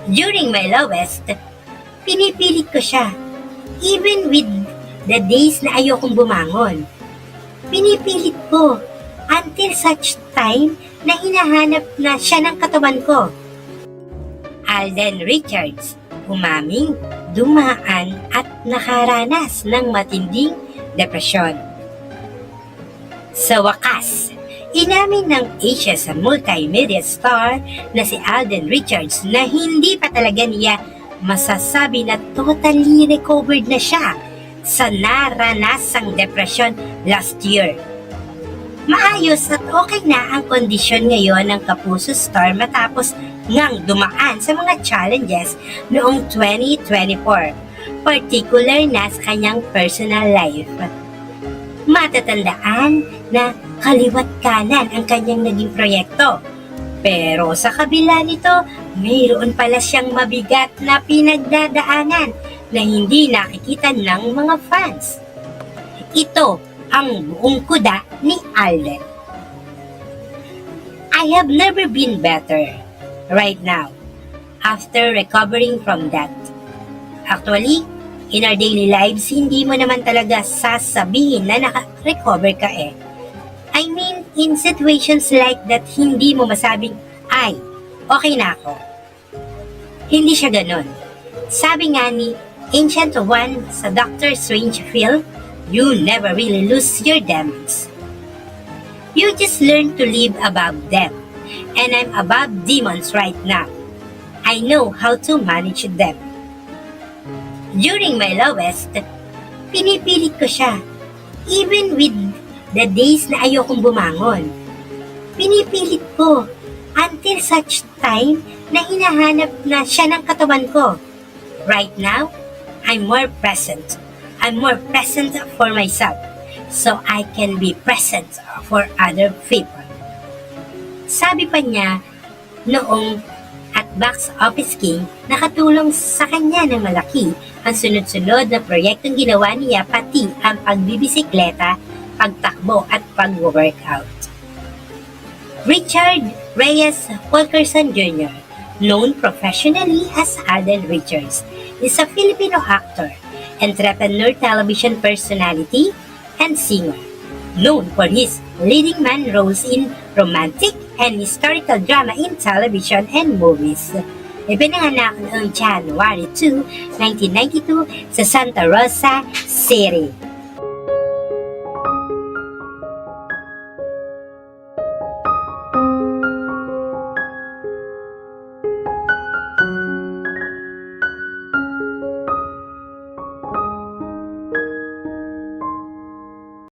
During my lowest, pinipilit ko siya. Even with the days na ayokong bumangon. Pinipilit ko until such time na hinahanap na siya ng katawan ko. Alden Richards, umaming, dumaan at nakaranas ng matinding depresyon. Sa wakas, inamin ng Asia sa multimedia star na si Alden Richards na hindi pa talaga niya masasabi na totally recovered na siya sa naranasang depresyon last year. Maayos at okay na ang kondisyon ngayon ng Kapuso star matapos ngang dumaan sa mga challenges noong 2024, particular na sa kanyang personal life. Matatandaan na kaliwat kanan ang kanyang naging proyekto. Pero sa kabila nito, mayroon pala siyang mabigat na pinagdadaanan na hindi nakikita ng mga fans. Ito ang buong kuda ni Alden. I have never been better right now after recovering from that. Actually, in our daily lives, hindi mo naman talaga sasabihin na naka-recover ka eh. I mean, in situations like that, hindi mo masabing, ay, okay na ako. Hindi siya ganun. Sabi nga ni Ancient One sa Dr. Strange film, you never really lose your demons. You just learn to live above them. And I'm above demons right now. I know how to manage them. During my lowest, pinipilit ko siya. Even with the days na ayokong bumangon. Pinipilit ko until such time na hinahanap na siya ng katawan ko. Right now, I'm more present. I'm more present for myself so I can be present for other people. Sabi pa niya noong at Box Office King, nakatulong sa kanya ng malaki ang sunod-sunod na proyektong ginawa niya pati ang pagbibisikleta, pagtakbo at pag-workout. Richard Reyes Fulkerson Jr., known professionally as Alden Richards, is a Filipino actor, entrepreneur, television personality, and singer, known for his leading man roles in romantic and historical drama in television and movies. Ipinanganak noong January 2, 1992 sa Santa Rosa City.